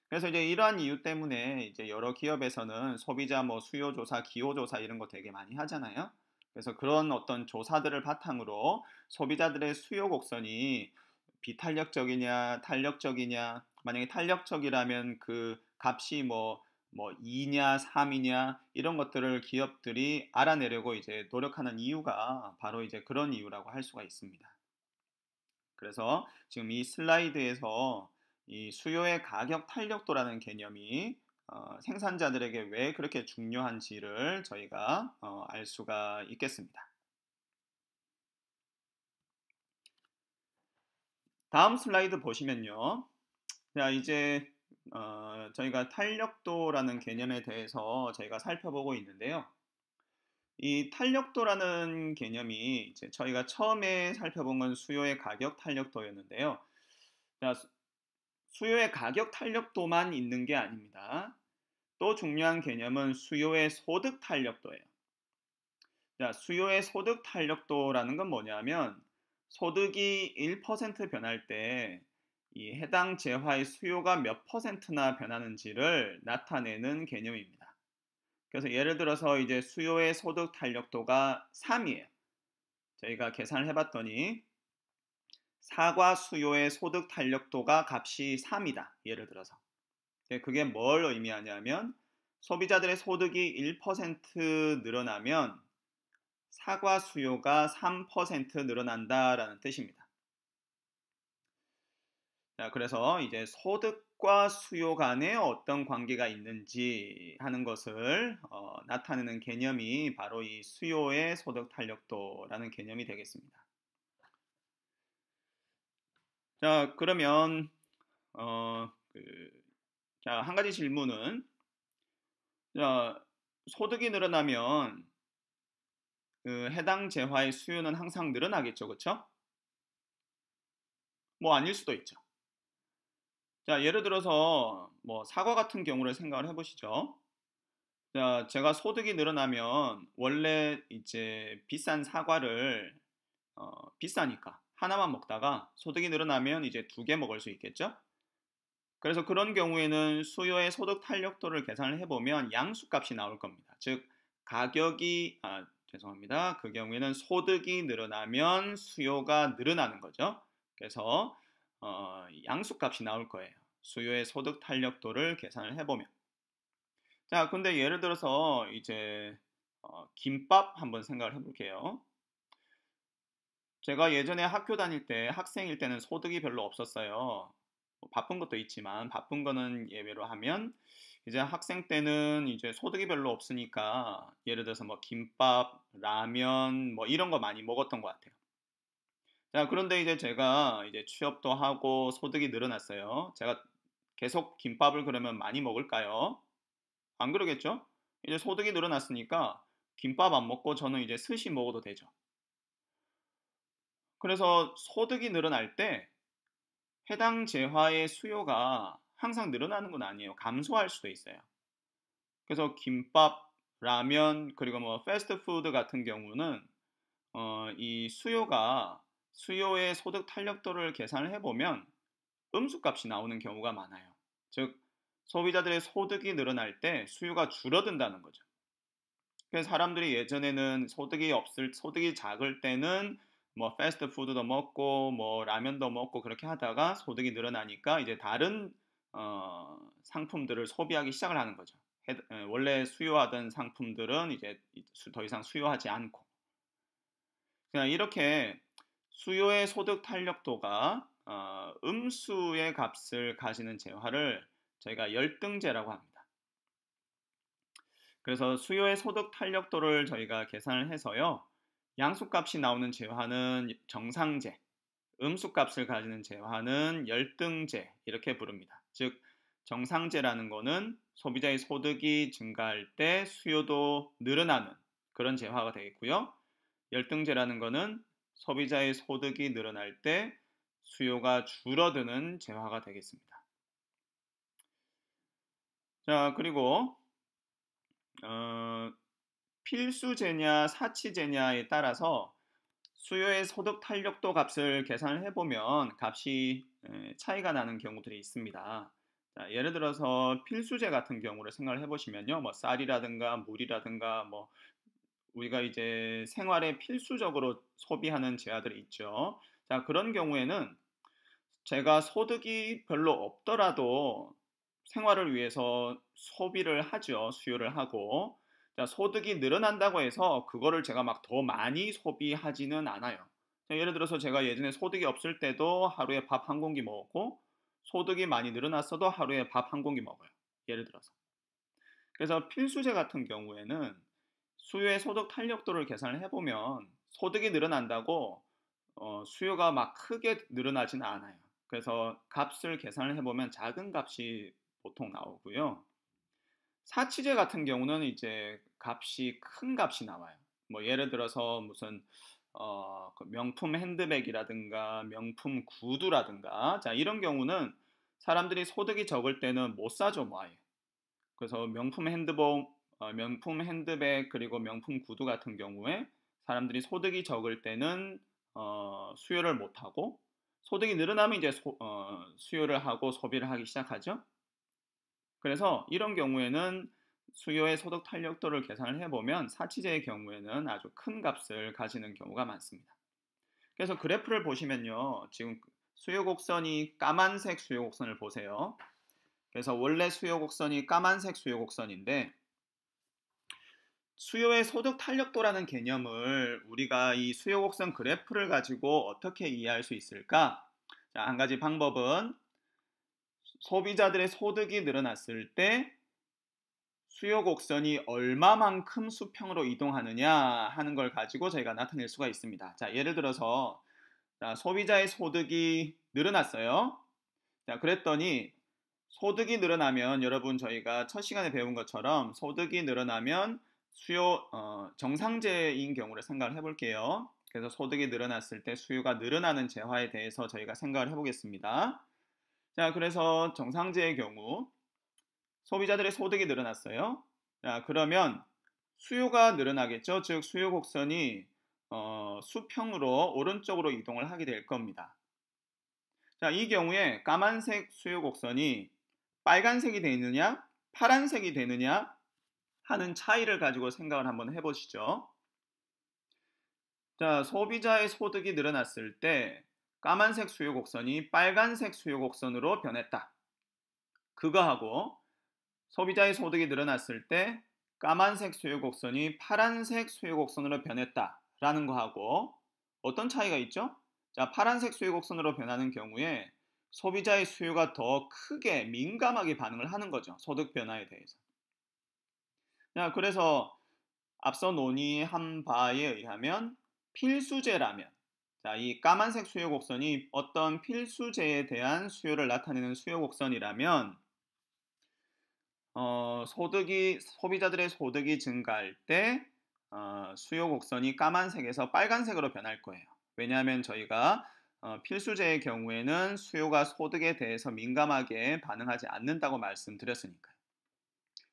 그래서 이제 이러한 이유 때문에 이제 여러 기업에서는 소비자 뭐 수요 조사, 기호 조사 이런 거 되게 많이 하잖아요. 그래서 그런 어떤 조사들을 바탕으로 소비자들의 수요 곡선이 비탄력적이냐, 탄력적이냐, 만약에 탄력적이라면 그 값이 뭐 2냐, 3이냐 이런 것들을 기업들이 알아내려고 이제 노력하는 이유가 바로 이제 그런 이유라고 할 수가 있습니다. 그래서 지금 이 슬라이드에서 이 수요의 가격 탄력도라는 개념이 생산자들에게 왜 그렇게 중요한지를 저희가 알 수가 있겠습니다. 다음 슬라이드 보시면요. 자, 이제 저희가 탄력도라는 개념에 대해서 저희가 살펴보고 있는데요. 이 탄력도라는 개념이 이제 저희가 처음에 살펴본 건 수요의 가격 탄력도였는데요. 자, 수요의 가격 탄력도만 있는 게 아닙니다. 또 중요한 개념은 수요의 소득 탄력도예요. 자, 수요의 소득 탄력도라는 건 뭐냐면 소득이 1% 변할 때 이 해당 재화의 수요가 몇 퍼센트나 변하는지를 나타내는 개념입니다. 그래서 예를 들어서 이제 수요의 소득 탄력도가 3이에요. 저희가 계산을 해봤더니 사과 수요의 소득 탄력도가 값이 3이다. 예를 들어서. 그게 뭘 의미하냐면 소비자들의 소득이 1% 늘어나면 사과 수요가 3% 늘어난다라는 뜻입니다. 자, 그래서 이제 소득과 수요 간에 어떤 관계가 있는지 하는 것을 나타내는 개념이 바로 이 수요의 소득 탄력도라는 개념이 되겠습니다. 자, 그러면 자, 한 가지 질문은 자, 소득이 늘어나면 그 해당 재화의 수요는 항상 늘어나겠죠, 그렇죠? 뭐 아닐 수도 있죠. 자, 예를 들어서 뭐 사과 같은 경우를 생각을 해보시죠. 자, 제가 소득이 늘어나면 원래 이제 비싼 사과를 비싸니까 하나만 먹다가 소득이 늘어나면 이제 2개 먹을 수 있겠죠? 그래서 그런 경우에는 수요의 소득 탄력도를 계산을 해보면 양수값이 나올 겁니다. 즉 가격이 죄송합니다. 그 경우에는 소득이 늘어나면 수요가 늘어나는 거죠. 그래서 양수값이 나올 거예요. 수요의 소득 탄력도를 계산을 해보면. 자, 근데 예를 들어서 이제 김밥 한번 생각을 해볼게요. 제가 예전에 학교 다닐 때 학생일 때는 소득이 별로 없었어요. 뭐 바쁜 것도 있지만 바쁜 거는 예외로 하면 이제 학생 때는 이제 소득이 별로 없으니까 예를 들어서 뭐 김밥, 라면 뭐 이런 거 많이 먹었던 것 같아요. 자, 그런데 이제 제가 이제 취업도 하고 소득이 늘어났어요. 제가 계속 김밥을 그러면 많이 먹을까요? 안 그러겠죠? 이제 소득이 늘어났으니까 김밥 안 먹고 저는 이제 스시 먹어도 되죠. 그래서 소득이 늘어날 때 해당 재화의 수요가 항상 늘어나는 건 아니에요. 감소할 수도 있어요. 그래서 김밥, 라면, 그리고 뭐 패스트푸드 같은 경우는 이 수요의 소득 탄력도를 계산을 해보면 음수값이 나오는 경우가 많아요. 즉 소비자들의 소득이 늘어날 때 수요가 줄어든다는 거죠. 그래서 사람들이 예전에는 소득이 작을 때는 뭐 패스트푸드도 먹고 뭐 라면도 먹고 그렇게 하다가 소득이 늘어나니까 이제 다른 상품들을 소비하기 시작을 하는 거죠. 원래 수요하던 상품들은 이제 더 이상 수요하지 않고, 그냥 이렇게 수요의 소득 탄력도가 음수의 값을 가지는 재화를 저희가 열등제라고 합니다. 그래서 수요의 소득 탄력도를 저희가 계산을 해서요. 양수값이 나오는 재화는 정상제, 음수값을 가지는 재화는 열등제 이렇게 부릅니다. 즉 정상제라는 거는 소비자의 소득이 증가할 때 수요도 늘어나는 그런 재화가 되겠고요. 열등제라는 거는 소비자의 소득이 늘어날 때 수요가 줄어드는 재화가 되겠습니다. 자, 그리고 필수제냐 사치제냐에 따라서 수요의 소득 탄력도 값을 계산을 해보면 값이 차이가 나는 경우들이 있습니다. 자, 예를 들어서 필수제 같은 경우를 생각을 해보시면요, 뭐 쌀이라든가 물이라든가 뭐 우리가 이제 생활에 필수적으로 소비하는 재화들이 있죠. 자, 그런 경우에는 제가 소득이 별로 없더라도 생활을 위해서 소비를 하죠. 수요를 하고. 자, 소득이 늘어난다고 해서 그거를 제가 막 더 많이 소비하지는 않아요. 자, 예를 들어서 제가 예전에 소득이 없을 때도 하루에 밥 한 공기 먹었고, 소득이 많이 늘어났어도 하루에 밥 한 공기 먹어요. 예를 들어서. 그래서 필수제 같은 경우에는 수요의 소득 탄력도를 계산을 해보면 소득이 늘어난다고 수요가 막 크게 늘어나지는 않아요. 그래서 값을 계산을 해보면 작은 값이 보통 나오고요. 사치제 같은 경우는 이제 값이 큰 값이 나와요. 뭐 예를 들어서 무슨 그 명품 핸드백이라든가 명품 구두라든가 자 이런 경우는 사람들이 소득이 적을 때는 못 사죠 뭐 아예. 그래서 명품 핸드백 그리고 명품 구두 같은 경우에 사람들이 소득이 적을 때는 수요를 못 하고 소득이 늘어나면 이제 수요를 하고 소비를 하기 시작하죠. 그래서 이런 경우에는 수요의 소득 탄력도를 계산을 해보면 사치제의 경우에는 아주 큰 값을 가지는 경우가 많습니다. 그래서 그래프를 보시면요. 지금 수요 곡선이 까만색 수요 곡선을 보세요. 그래서 원래 수요 곡선이 까만색 수요 곡선인데 수요의 소득 탄력도라는 개념을 우리가 이 수요 곡선 그래프를 가지고 어떻게 이해할 수 있을까? 자, 한 가지 방법은 소비자들의 소득이 늘어났을 때 수요 곡선이 얼마만큼 수평으로 이동하느냐 하는 걸 가지고 저희가 나타낼 수가 있습니다. 자, 예를 들어서 자, 소비자의 소득이 늘어났어요. 자, 그랬더니 소득이 늘어나면 여러분 저희가 첫 시간에 배운 것처럼 소득이 늘어나면 정상제인 경우를 생각을 해볼게요. 그래서 소득이 늘어났을 때 수요가 늘어나는 재화에 대해서 저희가 생각을 해보겠습니다. 자, 그래서 정상제의 경우 소비자들의 소득이 늘어났어요. 자, 그러면 수요가 늘어나겠죠. 즉 수요 곡선이 수평으로 오른쪽으로 이동을 하게 될 겁니다. 자, 이 경우에 까만색 수요 곡선이 빨간색이 되느냐 파란색이 되느냐 하는 차이를 가지고 생각을 한번 해보시죠. 자, 소비자의 소득이 늘어났을 때 까만색 수요 곡선이 빨간색 수요 곡선으로 변했다. 그거하고 소비자의 소득이 늘어났을 때 까만색 수요 곡선이 파란색 수요 곡선으로 변했다라는 거하고 어떤 차이가 있죠? 자, 파란색 수요 곡선으로 변하는 경우에 소비자의 수요가 더 크게 민감하게 반응을 하는 거죠. 소득 변화에 대해서. 자, 그래서 앞서 논의한 바에 의하면 필수제라면 자, 이 까만색 수요 곡선이 어떤 필수제에 대한 수요를 나타내는 수요 곡선이라면 소비자들의 소득이 증가할 때 수요 곡선이 까만색에서 빨간색으로 변할 거예요. 왜냐하면 저희가 필수재의 경우에는 수요가 소득에 대해서 민감하게 반응하지 않는다고 말씀드렸으니까요.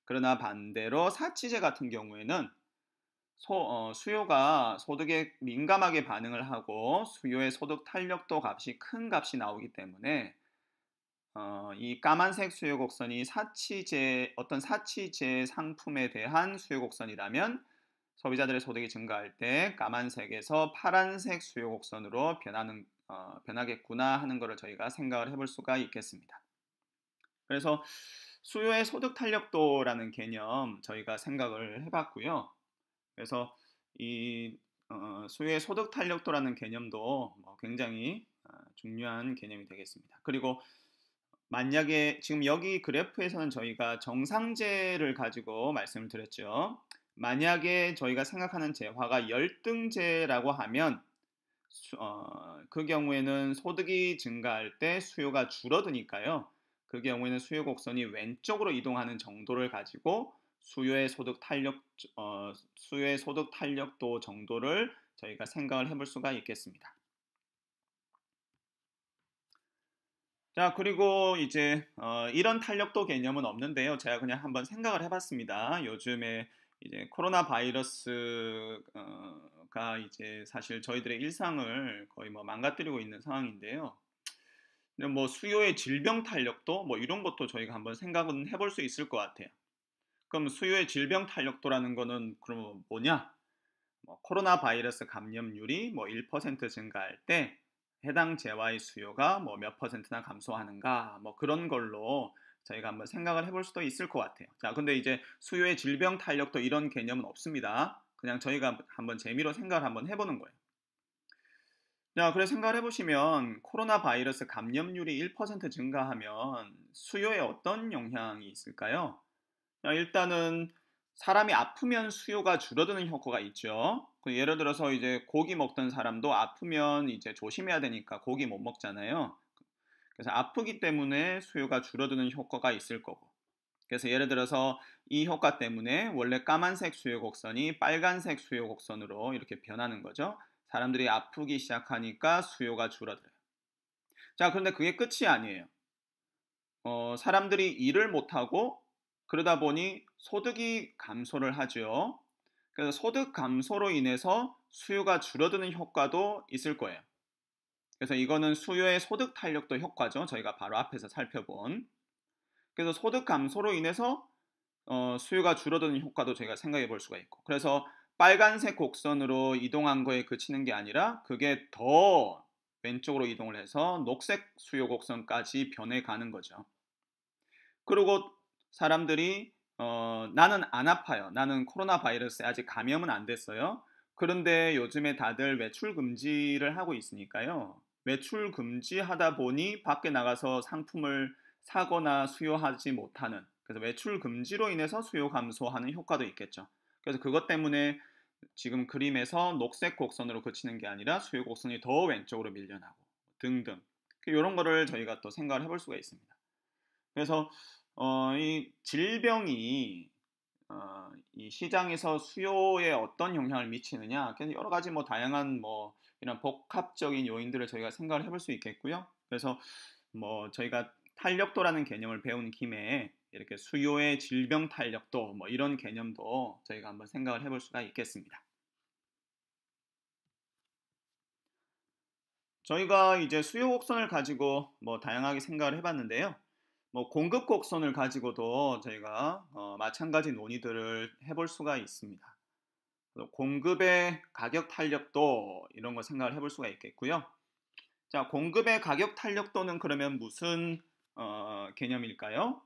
그러나 반대로 사치재 같은 경우에는 수요가 소득에 민감하게 반응을 하고 수요의 소득 탄력도 값이 큰 값이 나오기 때문에 이 까만색 수요 곡선이 어떤 사치재 상품에 대한 수요 곡선이라면 소비자들의 소득이 증가할 때 까만색에서 파란색 수요 곡선으로 변하겠구나 하는 것을 저희가 생각을 해볼 수가 있겠습니다. 그래서 수요의 소득 탄력도라는 개념 저희가 생각을 해봤고요. 그래서 이 수요의 소득 탄력도라는 개념도 굉장히 중요한 개념이 되겠습니다. 그리고 만약에 지금 여기 그래프에서는 저희가 정상재를 가지고 말씀을 드렸죠. 만약에 저희가 생각하는 재화가 열등재라고 하면 그 경우에는 소득이 증가할 때 수요가 줄어드니까요. 그 경우에는 수요 곡선이 왼쪽으로 이동하는 정도를 가지고 수요의 소득 탄력도 정도를 저희가 생각을 해볼 수가 있겠습니다. 자, 그리고 이제 이런 탄력도 개념은 없는데요. 제가 그냥 한번 생각을 해봤습니다. 요즘에 이제 코로나 바이러스가 이제 사실 저희들의 일상을 거의 뭐 망가뜨리고 있는 상황인데요. 근데 뭐 수요의 질병 탄력도 뭐 이런 것도 저희가 한번 생각은 해볼 수 있을 것 같아요. 그럼 수요의 질병 탄력도라는 거는 그러면 뭐냐? 코로나 바이러스 감염률이 뭐 1% 증가할 때 해당 재화의 수요가 뭐 몇 퍼센트나 감소하는가 뭐 그런 걸로 저희가 한번 생각을 해볼 수도 있을 것 같아요. 자, 근데 이제 수요의 질병 탄력도 이런 개념은 없습니다. 그냥 저희가 한번 재미로 생각을 한번 해보는 거예요. 자, 그래 생각을 해보시면 코로나 바이러스 감염률이 1% 증가하면 수요에 어떤 영향이 있을까요? 일단은 사람이 아프면 수요가 줄어드는 효과가 있죠. 예를 들어서 이제 고기 먹던 사람도 아프면 이제 조심해야 되니까 고기 못 먹잖아요. 그래서 아프기 때문에 수요가 줄어드는 효과가 있을 거고. 그래서 예를 들어서 이 효과 때문에 원래 까만색 수요 곡선이 빨간색 수요 곡선으로 이렇게 변하는 거죠. 사람들이 아프기 시작하니까 수요가 줄어들어요. 자, 그런데 그게 끝이 아니에요. 사람들이 일을 못하고 그러다 보니 소득이 감소를 하죠. 그래서 소득 감소로 인해서 수요가 줄어드는 효과도 있을 거예요. 그래서 이거는 수요의 소득 탄력도 효과죠. 저희가 바로 앞에서 살펴본. 그래서 소득 감소로 인해서 수요가 줄어드는 효과도 저희가 생각해 볼 수가 있고. 그래서 빨간색 곡선으로 이동한 거에 그치는 게 아니라 그게 더 왼쪽으로 이동을 해서 녹색 수요 곡선까지 변해가는 거죠. 그리고 사람들이 나는 안 아파요. 나는 코로나 바이러스에 아직 감염은 안 됐어요. 그런데 요즘에 다들 외출 금지를 하고 있으니까요. 외출 금지하다 보니 밖에 나가서 상품을 사거나 수요하지 못하는, 그래서 외출 금지로 인해서 수요 감소하는 효과도 있겠죠. 그래서 그것 때문에 지금 그림에서 녹색 곡선으로 그치는 게 아니라 수요 곡선이 더 왼쪽으로 밀려나고 등등 이런 거를 저희가 또 생각을 해볼 수가 있습니다. 그래서 이 질병이 이 시장에서 수요에 어떤 영향을 미치느냐, 그래서 여러 가지 뭐 다양한 뭐 이런 복합적인 요인들을 저희가 생각을 해볼 수 있겠고요. 그래서 뭐 저희가 탄력도라는 개념을 배운 김에 이렇게 수요의 질병 탄력도 뭐 이런 개념도 저희가 한번 생각을 해볼 수가 있겠습니다. 저희가 이제 수요 곡선을 가지고 뭐 다양하게 생각을 해봤는데요. 뭐 공급 곡선을 가지고도 저희가 마찬가지 논의들을 해볼 수가 있습니다. 공급의 가격 탄력도 이런 거 생각을 해볼 수가 있겠고요. 자, 공급의 가격 탄력도는 그러면 무슨 개념일까요?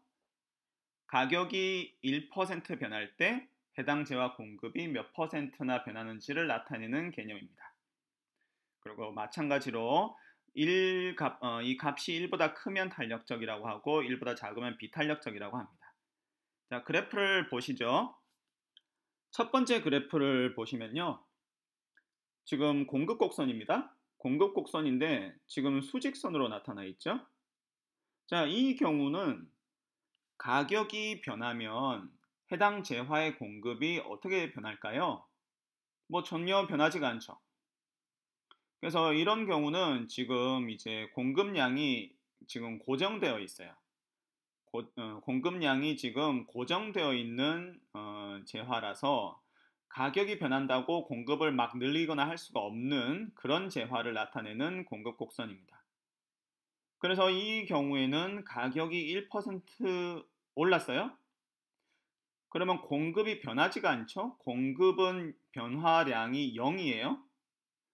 가격이 1% 변할 때 해당 재화 공급이 몇 퍼센트나 변하는지를 나타내는 개념입니다. 그리고 마찬가지로 이 값이 1보다 크면 탄력적이라고 하고 1보다 작으면 비탄력적이라고 합니다. 자, 그래프를 보시죠. 첫 번째 그래프를 보시면요. 지금 공급 곡선입니다. 공급 곡선인데 지금 수직선으로 나타나 있죠. 자, 이 경우는 가격이 변하면 해당 재화의 공급이 어떻게 변할까요? 뭐 전혀 변하지가 않죠. 그래서 이런 경우는 지금 이제 공급량이 지금 고정되어 있어요. 공급량이 지금 고정되어 있는 재화라서 가격이 변한다고 공급을 막 늘리거나 할 수가 없는 그런 재화를 나타내는 공급 곡선입니다. 그래서 이 경우에는 가격이 1% 올랐어요. 그러면 공급이 변하지가 않죠. 공급은 변화량이 0이에요.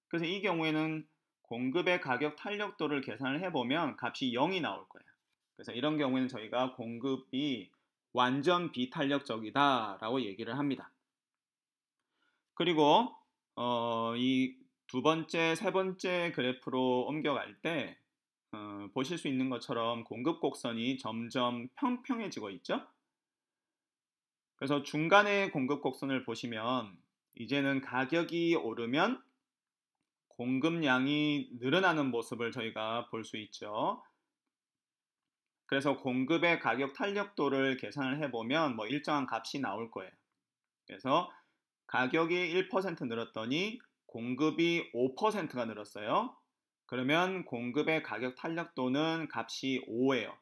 그래서 이 경우에는 공급의 가격 탄력도를 계산을 해보면 값이 0이 나올 거예요. 그래서 이런 경우에는 저희가 공급이 완전 비탄력적이다라고 얘기를 합니다. 그리고 이 두 번째, 세 번째 그래프로 옮겨갈 때 보실 수 있는 것처럼 공급 곡선이 점점 평평해지고 있죠. 그래서 중간에 공급 곡선을 보시면 이제는 가격이 오르면 공급량이 늘어나는 모습을 저희가 볼 수 있죠. 그래서 공급의 가격 탄력도를 계산을 해보면 뭐 일정한 값이 나올 거예요. 그래서 가격이 1% 늘었더니 공급이 5%가 늘었어요. 그러면 공급의 가격 탄력도는 값이 5예요.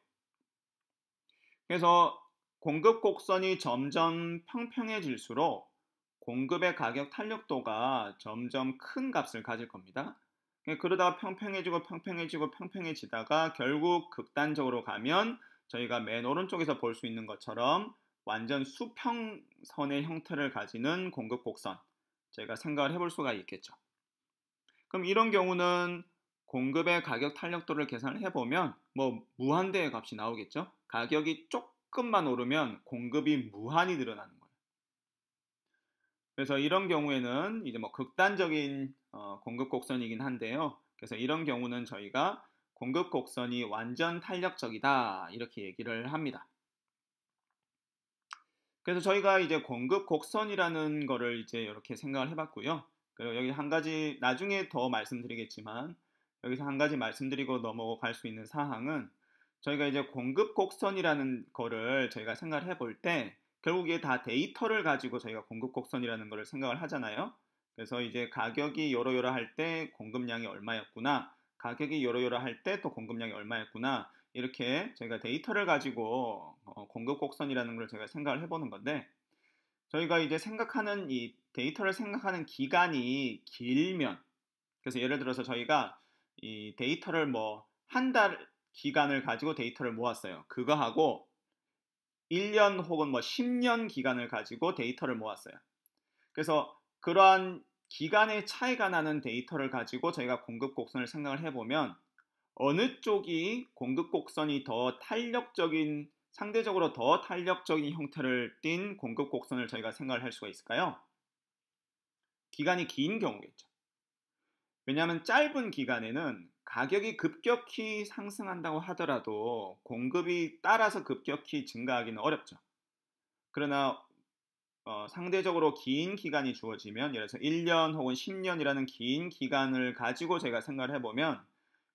그래서 공급 곡선이 점점 평평해질수록 공급의 가격 탄력도가 점점 큰 값을 가질 겁니다. 그러다가 평평해지고 평평해지고 평평해지다가 결국 극단적으로 가면 저희가 맨 오른쪽에서 볼 수 있는 것처럼 완전 수평선의 형태를 가지는 공급 곡선 저희가 생각을 해볼 수가 있겠죠. 그럼 이런 경우는 공급의 가격 탄력도를 계산을 해보면 뭐 무한대의 값이 나오겠죠. 가격이 조금만 오르면 공급이 무한히 늘어나는 거예요. 그래서 이런 경우에는 이제 뭐 극단적인 공급 곡선이긴 한데요. 그래서 이런 경우는 저희가 공급 곡선이 완전 탄력적이다 이렇게 얘기를 합니다. 그래서 저희가 이제 공급 곡선이라는 거를 이제 이렇게 생각을 해봤고요. 그리고 여기 한 가지 나중에 더 말씀드리겠지만 여기서 한 가지 말씀드리고 넘어갈 수 있는 사항은 저희가 이제 공급 곡선이라는 거를 저희가 생각을 해볼 때 결국 이게 다 데이터를 가지고 저희가 공급 곡선이라는 거를 생각을 하잖아요. 그래서 이제 가격이 요러요러 할 때 공급량이 얼마였구나, 가격이 요러요러 할 때 또 공급량이 얼마였구나 이렇게 저희가 데이터를 가지고 공급 곡선이라는 걸 제가 생각을 해보는 건데 저희가 이제 생각하는 이 데이터를 생각하는 기간이 길면 그래서 예를 들어서 저희가 이 데이터를 뭐 한 달 기간을 가지고 데이터를 모았어요. 그거하고 1년 혹은 뭐 10년 기간을 가지고 데이터를 모았어요. 그래서 그러한 기간의 차이가 나는 데이터를 가지고 저희가 공급 곡선을 생각을 해보면 어느 쪽이 공급 곡선이 더 탄력적인 상대적으로 더 탄력적인 형태를 띤 공급 곡선을 저희가 생각을 할 수가 있을까요? 기간이 긴 경우겠죠. 왜냐하면 짧은 기간에는 가격이 급격히 상승한다고 하더라도 공급이 따라서 급격히 증가하기는 어렵죠. 그러나 상대적으로 긴 기간이 주어지면 예를 들어서 1년 혹은 10년이라는 긴 기간을 가지고 제가 생각을 해보면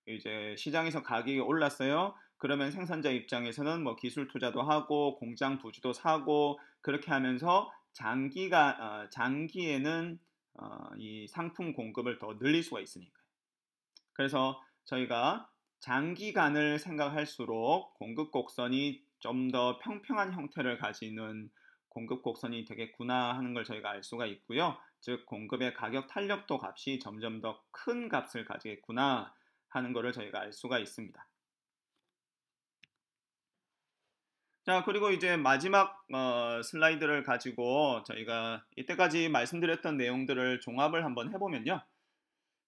이제 시장에서 가격이 올랐어요. 그러면 생산자 입장에서는 뭐 기술 투자도 하고 공장 부지도 사고 그렇게 하면서 장기에는 이 상품 공급을 더 늘릴 수가 있으니까요. 그래서 저희가 장기간을 생각할수록 공급 곡선이 좀 더 평평한 형태를 가지는 공급 곡선이 되겠구나 하는 걸 저희가 알 수가 있고요. 즉 공급의 가격 탄력도 값이 점점 더 큰 값을 가지겠구나 하는 것을 저희가 알 수가 있습니다. 자, 그리고 이제 마지막 슬라이드를 가지고 저희가 이때까지 말씀드렸던 내용들을 종합을 한번 해보면요.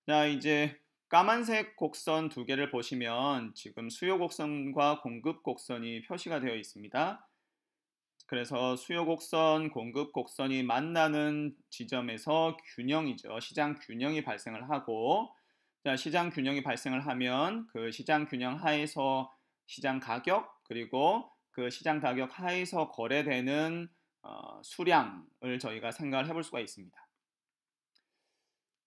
자, 이제 까만색 곡선 두 개를 보시면 지금 수요 곡선과 공급 곡선이 표시가 되어 있습니다. 그래서 수요 곡선, 공급 곡선이 만나는 지점에서 균형이죠. 시장 균형이 발생을 하고, 자, 시장 균형이 발생을 하면 그 시장 균형 하에서 시장 가격, 그리고 그 시장 가격 하에서 거래되는 수량을 저희가 생각을 해볼 수가 있습니다.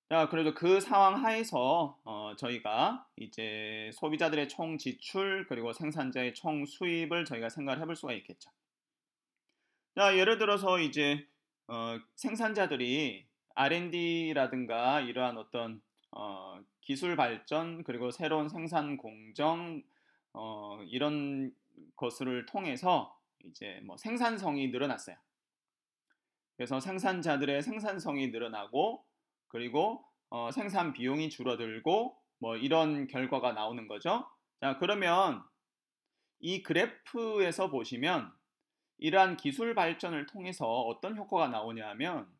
자, 그래도 그 상황 하에서 저희가 이제 소비자들의 총 지출 그리고 생산자의 총 수입을 저희가 생각을 해볼 수가 있겠죠. 자, 예를 들어서 이제 생산자들이 R&D라든가 이러한 어떤 기술 발전 그리고 새로운 생산 공정 이런 것을 통해서 이제 뭐 생산성이 늘어났어요. 그래서 생산자들의 생산성이 늘어나고 그리고 생산 비용이 줄어들고 뭐 이런 결과가 나오는 거죠. 자, 그러면 이 그래프에서 보시면 이러한 기술 발전을 통해서 어떤 효과가 나오냐 하면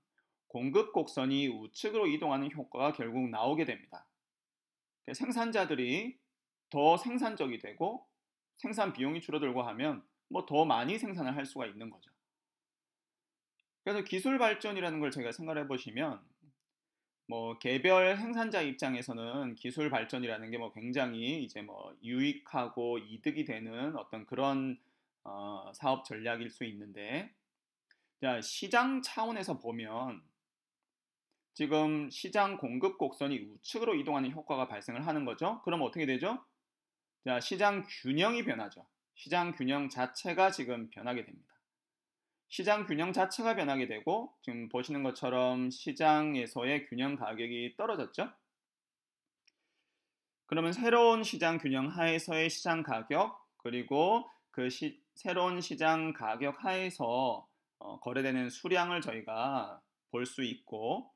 공급 곡선이 우측으로 이동하는 효과가 결국 나오게 됩니다. 생산자들이 더 생산적이 되고 생산 비용이 줄어들고 하면 뭐 더 많이 생산을 할 수가 있는 거죠. 그래서 기술 발전이라는 걸 저희가 생각해 보시면 뭐 개별 생산자 입장에서는 기술 발전이라는 게 뭐 굉장히 이제 뭐 유익하고 이득이 되는 어떤 그런 사업 전략일 수 있는데, 자, 시장 차원에서 보면 지금 시장 공급 곡선이 우측으로 이동하는 효과가 발생을 하는 거죠. 그럼 어떻게 되죠? 자, 시장 균형이 변하죠. 시장 균형 자체가 지금 변하게 됩니다. 시장 균형 자체가 변하게 되고 지금 보시는 것처럼 시장에서의 균형 가격이 떨어졌죠. 그러면 새로운 시장 균형 하에서의 시장 가격 그리고 그 새로운 시장 가격 하에서 거래되는 수량을 저희가 볼 수 있고,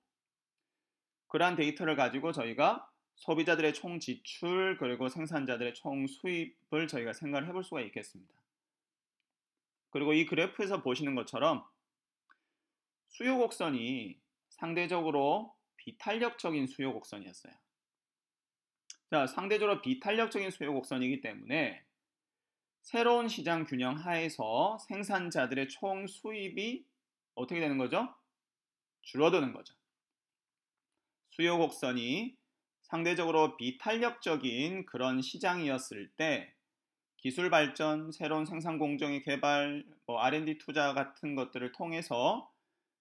그러한 데이터를 가지고 저희가 소비자들의 총 지출 그리고 생산자들의 총 수입을 저희가 생각을 해볼 수가 있겠습니다. 그리고 이 그래프에서 보시는 것처럼 수요 곡선이 상대적으로 비탄력적인 수요 곡선이었어요. 자, 상대적으로 비탄력적인 수요 곡선이기 때문에 새로운 시장 균형 하에서 생산자들의 총 수입이 어떻게 되는 거죠? 줄어드는 거죠. 수요 곡선이 상대적으로 비탄력적인 그런 시장이었을 때 기술 발전, 새로운 생산 공정의 개발, R&D 투자 같은 것들을 통해서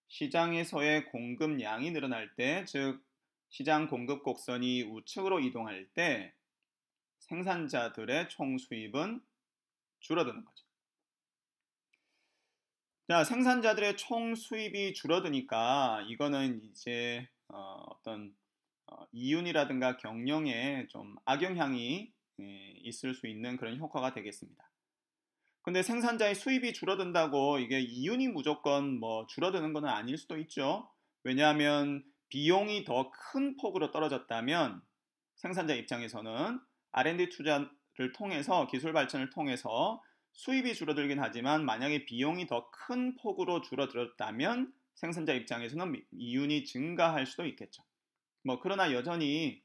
시장에서의 공급량이 늘어날 때, 즉 시장 공급 곡선이 우측으로 이동할 때 생산자들의 총 수입은 줄어드는 거죠. 자, 생산자들의 총 수입이 줄어드니까 이거는 이제 어떤 이윤이라든가 경영에 좀 악영향이 있을 수 있는 그런 효과가 되겠습니다. 근데 생산자의 수입이 줄어든다고 이게 이윤이 무조건 뭐 줄어드는 건 아닐 수도 있죠. 왜냐하면 비용이 더 큰 폭으로 떨어졌다면 생산자 입장에서는 R&D 투자를 통해서 기술 발전을 통해서 수입이 줄어들긴 하지만 만약에 비용이 더 큰 폭으로 줄어들었다면 생산자 입장에서는 이윤이 증가할 수도 있겠죠. 뭐 그러나 여전히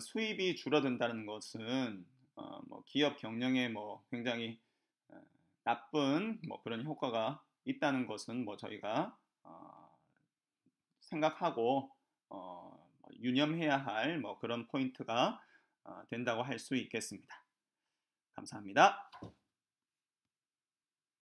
수입이 줄어든다는 것은 뭐 기업 경영에 뭐 굉장히 나쁜 뭐 그런 효과가 있다는 것은 뭐 저희가 생각하고 유념해야 할 뭐 그런 포인트가 된다고 할 수 있겠습니다. 감사합니다.